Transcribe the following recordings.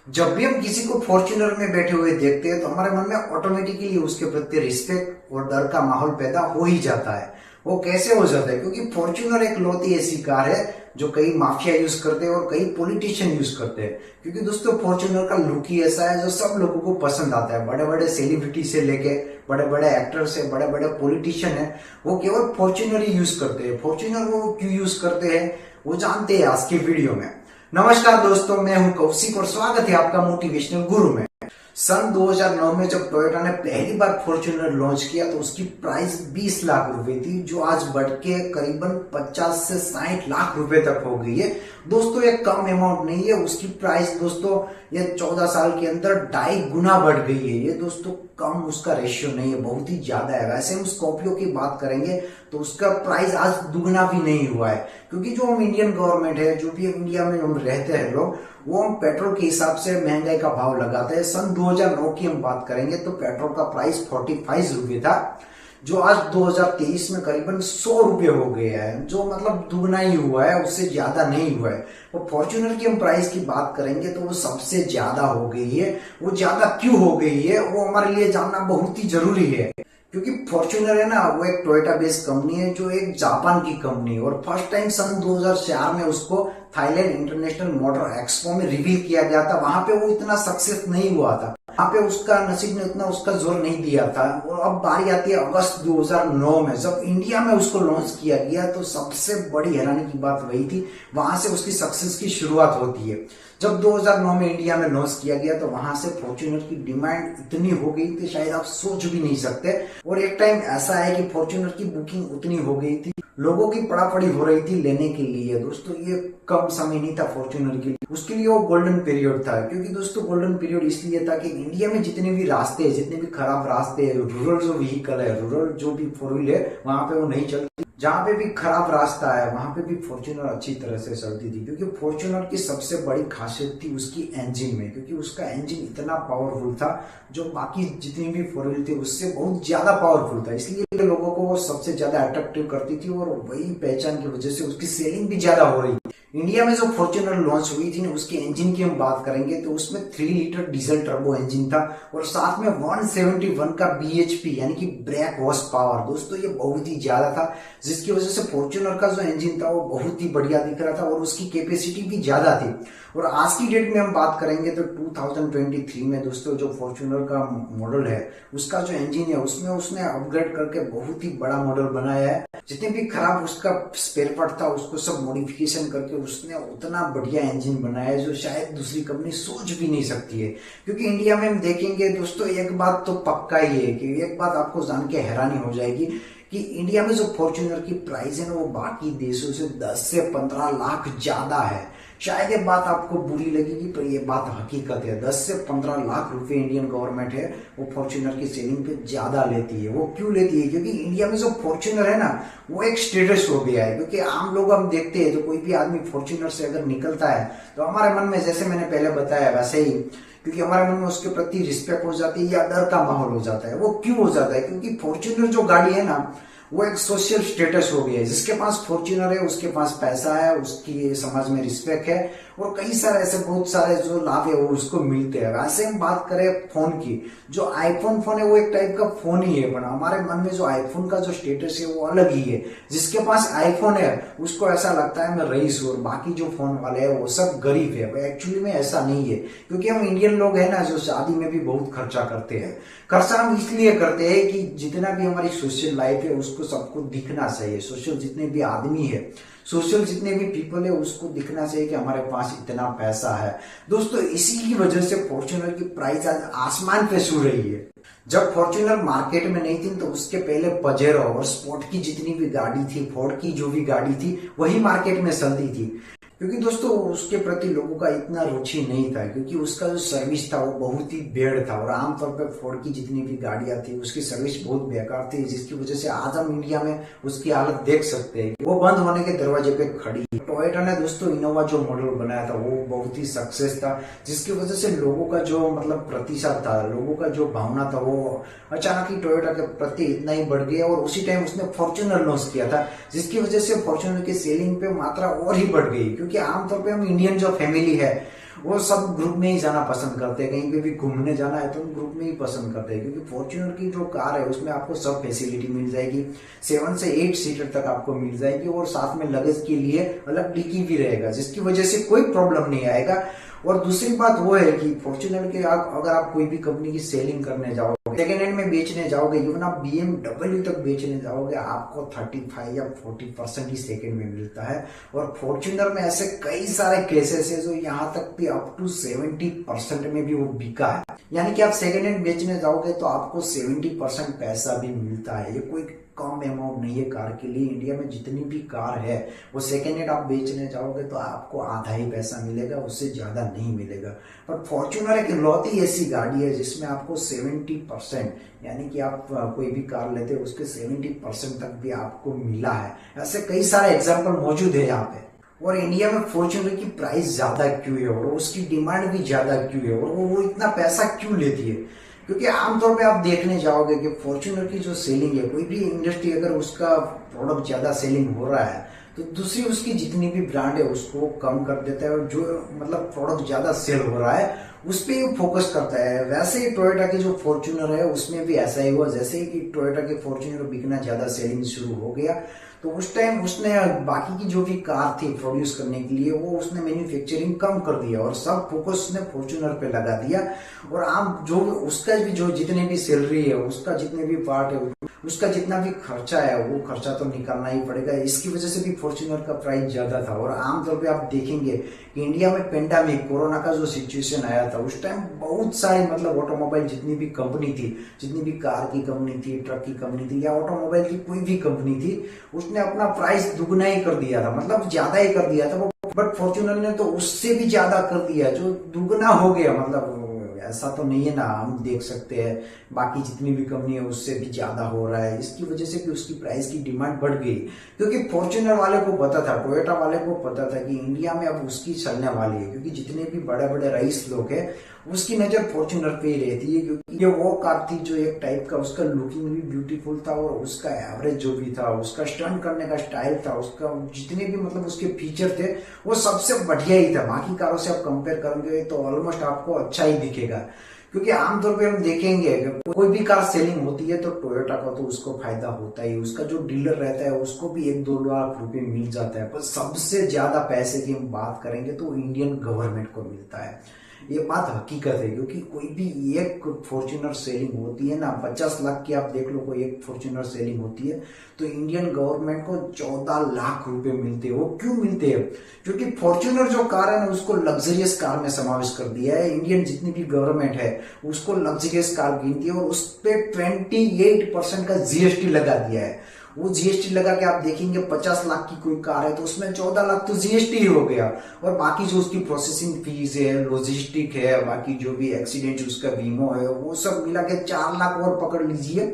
जब भी हम किसी को फॉर्च्यूनर में बैठे हुए देखते हैं तो हमारे मन में ऑटोमेटिकली उसके प्रति रिस्पेक्ट और डर का माहौल पैदा हो ही जाता है। वो कैसे हो जाता है? क्योंकि फॉर्च्यूनर एक लौती ऐसी कार है जो कई माफिया यूज करते हैं और कई पॉलिटिशियन यूज करते हैं। क्योंकि दोस्तों फॉर्च्यूनर का लुक ही ऐसा है जो सब लोगों को पसंद आता है। बड़े बड़े सेलिब्रिटी से लेके बड़े बड़े एक्टर से बड़े बड़े पॉलिटिशियन है, वो केवल फॉर्च्यूनर ही यूज करते हैं। फॉर्च्यूनर वो क्यों यूज करते हैं वो जानते हैं आज की वीडियो में। नमस्कार दोस्तों, मैं हूं कौशिक और स्वागत है आपका मोटिवेशनल गुरु में। सन 2009 में जब टोयोटा ने पहली बार फॉर्च्यूनर लॉन्च किया तो उसकी प्राइस 20 लाख रुपए थी, जो आज बढ़ के करीबन 50 से 60 लाख रुपए तक हो गई है। दोस्तों ये कम अमाउंट नहीं है, उसकी प्राइस दोस्तों ये 14 साल के अंदर 2.5 गुना बढ़ गई है। ये दोस्तों कम उसका रेशियो नहीं है, बहुत ही ज्यादा है। वैसे हम स्कॉर्पियो की बात करेंगे तो उसका प्राइस आज दुगना भी नहीं हुआ है। क्योंकि जो हम इंडियन गवर्नमेंट है, जो भी इंडिया में हम रहते हैं लोग, वो हम पेट्रोल के हिसाब से महंगाई का भाव लगाते हैं। सन 2009 की हम बात करेंगे तो पेट्रोल का प्राइस 45 रुपये था, जो आज 2023 में करीबन 100 रुपये हो गया है, जो मतलब दुगना ही हुआ है, उससे ज्यादा नहीं हुआ है। और फॉर्च्यूनर की हम प्राइस की बात करेंगे तो वो सबसे ज्यादा हो गई है। वो ज्यादा क्यों हो गई है वो हमारे लिए जानना बहुत ही जरूरी है। क्योंकि फॉर्च्यूनर है ना, वो एक टोयोटा बेस्ड कंपनी है, जो एक जापान की कंपनी है। और फर्स्ट टाइम सन 2004 में उसको थाईलैंड इंटरनेशनल मोटर एक्सपो में रिवील किया गया था। वहां पे वो इतना सक्सेस नहीं हुआ था, वहां पे उसका नसीब ने उतना उसका जोर नहीं दिया था। और अब बारी आती है अगस्त 2009 में, जब इंडिया में उसको लॉन्च किया गया तो सबसे बड़ी हैरानी की बात वही थी। वहां से उसकी सक्सेस की शुरुआत होती है। जब 2009 में इंडिया में लॉन्च किया गया तो वहां से फॉर्च्यूनर की डिमांड इतनी हो गई थी, शायद आप सोच भी नहीं सकते। और एक टाइम ऐसा है कि फॉर्च्यूनर की बुकिंग उतनी हो गई थी, लोगों की पड़ापड़ी हो रही थी लेने के लिए। दोस्तों ये कम समय नहीं था फॉर्च्यूनर के लिए, उसके लिए वो गोल्डन पीरियड था। क्योंकि दोस्तों गोल्डन पीरियड इसलिए था कि इंडिया में जितने भी रास्ते हैं, जितने भी खराब रास्ते हैं, रूरल जो व्हीकल है, रूरल जो भी 4 व्हील है, वहां पे वो नहीं चलती। जहां पे भी खराब रास्ता है वहां पे भी फॉर्च्यूनर अच्छी तरह से चलती थी। क्योंकि फॉर्च्यूनर की सबसे बड़ी खासियत थी उसकी इंजन में। क्योंकि उसका इंजन इतना पावरफुल था, जो बाकी जितनी भी 4 व्हील थे उससे बहुत ज्यादा पावरफुल था। इसलिए लोगों को वो सबसे ज्यादा अट्रैक्टिव करती थी और वही पहचान की वजह से उसकी सेलिंग भी ज्यादा हो रही थी। इंडिया में जो फॉर्च्यूनर लॉन्च हुई थी उसके इंजन की हम बात करेंगे तो उसमें 3 लीटर डीजल टर्बो इंजन था और साथ में 171 का बीएचपी यानी कि ब्रेक हॉर्स पावर। दोस्तों ये बहुत ही ज्यादा था, जिसकी वजह से फॉर्च्यूनर का जो इंजन था वो बहुत ही बढ़िया दिख रहा था और उसकी कैपेसिटी भी ज्यादा थी। और आज की डेट में हम बात करेंगे तो 2023 में दोस्तों जो फॉर्च्यूनर का मॉडल है उसका जो इंजन है उसमें उसने अपग्रेड करके बहुत ही बड़ा मॉडल बनाया है। जितने भी खराब उसका स्पेयर पार्ट था उसको सब मॉडिफिकेशन करके उसने उतना बढ़िया इंजन बनाया है जो शायद दूसरी कंपनी सोच भी नहीं सकती है। क्योंकि इंडिया में हम देखेंगे दोस्तों, एक बात तो पक्का ही है कि एक बात आपको जान के हैरानी हो जाएगी कि इंडिया में जो फॉर्च्यूनर की प्राइस है ना वो बाकी देशों से 10 से 15 लाख ज्यादा है। शायद ये बात आपको बुरी लगेगी पर ये बात हकीकत है। 10 से 15 लाख रुपए इंडियन गवर्नमेंट है वो फॉर्च्यूनर की सेलिंग पे ज्यादा लेती है। वो क्यों लेती है? क्योंकि इंडिया में जो फॉर्च्यूनर है ना वो एक स्टेटस हो गया है। क्योंकि आम लोग हम देखते हैं तो कोई भी आदमी फॉर्च्यूनर से अगर निकलता है तो हमारे मन में, जैसे मैंने पहले बताया वैसे ही, क्योंकि हमारे मन में उसके प्रति रिस्पेक्ट हो जाती है या डर का माहौल हो जाता है। वो क्यों हो जाता है? क्योंकि फॉर्च्यूनर जो गाड़ी है ना वो एक सोशल स्टेटस हो गया है। जिसके पास फॉर्च्यूनर है उसके पास पैसा है, उसकी समाज में रिस्पेक्ट है और कई सारे ऐसे बहुत सारे जो लाभ है वो उसको मिलते हैं। वैसे हम बात करें फोन की, जो आईफोन फोन है वो एक टाइप का फोन ही है, पर हमारे मन में जो आईफोन का जो स्टेटस है वो अलग ही है। जिसके पास आईफोन है उसको ऐसा लगता है मैं रईस हूं और बाकी जो फोन वाले हैं वो सब गरीब है। एक्चुअली में ऐसा नहीं है। क्योंकि हम इंडियन लोग है ना जो शादी में भी बहुत खर्चा करते हैं। खर्चा हम इसलिए करते हैं कि जितना भी हमारी सोशल लाइफ है उसको सबको दिखना चाहिए। सोशल जितने भी आदमी है, सोशल जितने भी पीपल है उसको दिखना चाहिए कि हमारे पास इतना पैसा है। दोस्तों इसी की वजह से फॉर्च्यूनर की प्राइस आज आसमान पे छू रही है। जब फॉर्च्यूनर मार्केट में नहीं थी तो उसके पहले पजेरो और स्पोर्ट की जितनी भी गाड़ी थी, फोर्ड की जो भी गाड़ी थी वही मार्केट में चलती थी। क्योंकि दोस्तों उसके प्रति लोगों का इतना रुचि नहीं था, क्योंकि उसका जो सर्विस था वो बहुत ही बेड था। और आमतौर पर फोर्ड की जितनी भी गाड़ियां थी उसकी सर्विस बहुत बेकार थी, जिसकी वजह से आज हम इंडिया में उसकी हालत देख सकते हैं, वो बंद होने के दरवाजे पे खड़ी। टोयोटा ने दोस्तों इनोवा जो मॉडल बनाया था वो बहुत ही सक्सेस था, जिसकी वजह से लोगों का जो मतलब प्रतिशत था, लोगों का जो भावना था वो अचानक ही टोयोटा के प्रति इतना ही बढ़ गया। और उसी टाइम उसने फॉर्च्यूनर लॉन्च किया था, जिसकी वजह से फॉर्च्यूनर की सेलिंग पे मात्रा और ही बढ़ गई। क्योंकि आमतौर पे हम इंडियन जो फैमिली है वो सब ग्रुप में ही जाना पसंद करते हैं, कहीं पे भी घूमने जाना है तो हम ग्रुप में ही पसंद करते हैं, क्योंकि फॉर्च्यूनर की जो कार है उसमें आपको सब फैसिलिटी मिल जाएगी, 7 से 8 सीटर तक आपको मिल जाएगी, और साथ में लगेज के लिए अलग डिक्की भी रहेगा, जिसकी वजह से कोई प्रॉब्लम नहीं आएगा। और दूसरी बात वो है कि फॉर्च्यूनर के अगर आप कोई भी कंपनी की सेलिंग करने जाओगे, सेकेंड हैंड में बेचने जाओगे, इवन आप BMW तक बेचने जाओगे, आपको 35 या 40% ही सेकेंड में मिलता है। और फॉर्च्यूनर में ऐसे कई सारे केसेस है जो यहाँ तक भी अप टू 70% में भी वो बिका है, यानी कि आप सेकेंड हैंड बेचने जाओगे तो आपको 70% पैसा भी मिलता है। ये कोई कम अमाउंट नहीं है कार के लिए। इंडिया में जितनी भी कार है वो सेकेंड हैंड आप बेचने जाओगे तो आपको आधा ही पैसा मिलेगा, उससे ज्यादा नहीं मिलेगा। पर फॉर्च्यूनर एक इकलौती ऐसी गाड़ी है जिसमें आपको 70%, यानी कि आप कोई भी कार लेते हो उसके 70% तक भी आपको मिला है। ऐसे कई सारे एग्जाम्पल मौजूद है यहाँ पे। और इंडिया में फॉर्च्यूनर की प्राइस ज्यादा क्यों है और उसकी डिमांड भी ज्यादा क्यों है और वो इतना पैसा क्यों लेती है? क्योंकि आमतौर पे आप देखने जाओगे कि फॉर्च्यूनर की जो सेलिंग है, कोई भी इंडस्ट्री अगर उसका प्रोडक्ट ज्यादा सेलिंग हो रहा है तो दूसरी उसकी जितनी भी ब्रांड है उसको कम कर देता है, और जो मतलब प्रोडक्ट ज्यादा सेल हो रहा है उस पर ही फोकस करता है। वैसे ही टोयोटा की जो फॉर्च्यूनर है उसमें भी ऐसा ही हुआ, जैसे ही कि टोयोटा के फॉर्च्यूनर बिकना ज्यादा सेलिंग शुरू हो गया तो उस टाइम उसने बाकी की जो भी कार थी प्रोड्यूस करने के लिए वो उसने मैन्युफैक्चरिंग कम कर दिया और सब फोकस उसने फॉर्च्यूनर पे लगा दिया। और आम जो उसका भी जो जितने भी सैलरी है, उसका जितने भी पार्ट है, उसका जितना भी खर्चा है वो खर्चा तो निकालना ही पड़ेगा। इसकी वजह से भी फॉर्च्यूनर का प्राइस ज्यादा था। और आमतौर पे आप देखेंगे कि इंडिया में पेंडेमिक कोरोना का जो सिचुएशन आया था उस टाइम बहुत सारी मतलब ऑटोमोबाइल जितनी भी कंपनी थी, जितनी भी कार की कंपनी थी, ट्रक की कंपनी थी या ऑटोमोबाइल की कोई भी कंपनी थी, उसने अपना प्राइस दुगना ही कर दिया था, मतलब ज्यादा ही कर दिया था वो। बट फॉर्च्यूनर ने तो उससे भी ज्यादा कर दिया, जो दुगना हो गया। मतलब ऐसा तो नहीं है ना, हम देख सकते हैं बाकी जितनी भी कंपनी है उससे भी ज्यादा हो रहा है। इसकी वजह से भी उसकी प्राइस की डिमांड बढ़ गई, क्योंकि फॉर्च्यूनर वाले को पता था, टोयोटा वाले को पता था कि इंडिया में अब उसकी चलने वाली है, क्योंकि जितने भी बड़े बड़े रईस लोग हैं उसकी नजर फॉर्च्यूनर पे ही रहती है, क्योंकि ये वो कार थी जो एक टाइप का उसका लुकिंग भी ब्यूटीफुल था और उसका एवरेज जो भी था, उसका स्टंट करने का स्टाइल था, उसका जितने भी मतलब उसके फीचर थे वो सबसे बढ़िया ही था। बाकी कारों से आप कंपेयर करेंगे तो ऑलमोस्ट आपको अच्छा ही दिखेगा, क्योंकि आमतौर पे हम देखेंगे कोई भी कार सेलिंग होती है तो टोयोटा का तो उसको फायदा होता ही, उसका जो डीलर रहता है उसको भी 1-2 लाख रुपए मिल जाता है। पर सबसे ज्यादा पैसे की हम बात करेंगे तो इंडियन गवर्नमेंट को मिलता है। ये बात हकीकत है, क्योंकि कोई भी एक फॉर्च्यूनर सेलिंग होती है ना, 50 लाख की आप देख लो कोई एक फॉर्च्यूनर सेलिंग होती है तो इंडियन गवर्नमेंट को 14 लाख रुपए मिलते हैं। वो क्यों मिलते हैं? क्योंकि फॉर्च्यूनर जो कार है ना उसको लग्जरियस कार में समावेश कर दिया है। इंडियन जितनी भी गवर्नमेंट है उसको लग्जरियस कार गिनती है और उस पर 28% का जीएसटी लगा दिया है। वो जीएसटी लगा के आप देखेंगे 50 लाख की कोई कार है तो उसमें 14 लाख तो जीएसटी ही हो गया, और बाकी जो उसकी प्रोसेसिंग फीस है, लॉजिस्टिक है, बाकी जो भी एक्सीडेंट उसका बीमा है, वो सब मिला के 4 लाख और पकड़ लीजिए।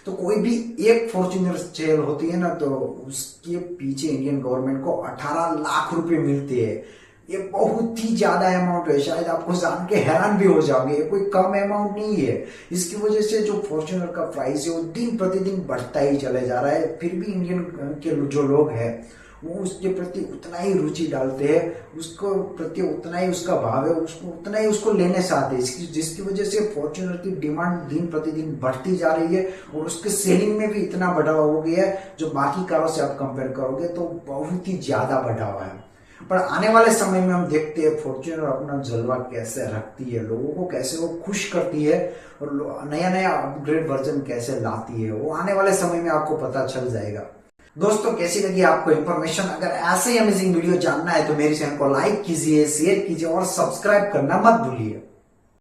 तो कोई भी एक फॉर्च्यूनर सेल होती है ना तो उसके पीछे इंडियन गवर्नमेंट को 18 लाख रुपए मिलते हैं। ये बहुत ही ज्यादा अमाउंट है, शायद आपको जान के हैरान भी हो जाओगे, ये कोई कम अमाउंट नहीं है। इसकी वजह से जो फॉर्च्यूनर का प्राइस है वो दिन प्रतिदिन बढ़ता ही चले जा रहा है। फिर भी इंडियन के जो लोग हैं वो उसके प्रति उतना ही रुचि डालते हैं, उसको प्रति उतना ही उसका भाव है, उसको उतना ही उसको लेने चाहते हैं, जिसकी वजह से फॉर्च्यूनर की डिमांड दिन प्रतिदिन बढ़ती जा रही है और उसके सेलिंग में भी इतना बढ़ावा हो गया है, जो बाकी कारों से आप कंपेयर करोगे तो बहुत ही ज्यादा बढ़ावा है। पर आने वाले समय में हम देखते हैं फॉर्च्यूनर अपना जलवा कैसे रखती है, लोगों को कैसे वो खुश करती है और नया नया अपग्रेड वर्जन कैसे लाती है, वो आने वाले समय में आपको पता चल जाएगा। दोस्तों कैसी लगी आपको इन्फॉर्मेशन? अगर ऐसे ही अमेजिंग वीडियो जानना है तो मेरे चैनल को लाइक कीजिए, शेयर कीजिए और सब्सक्राइब करना मत भूलिए।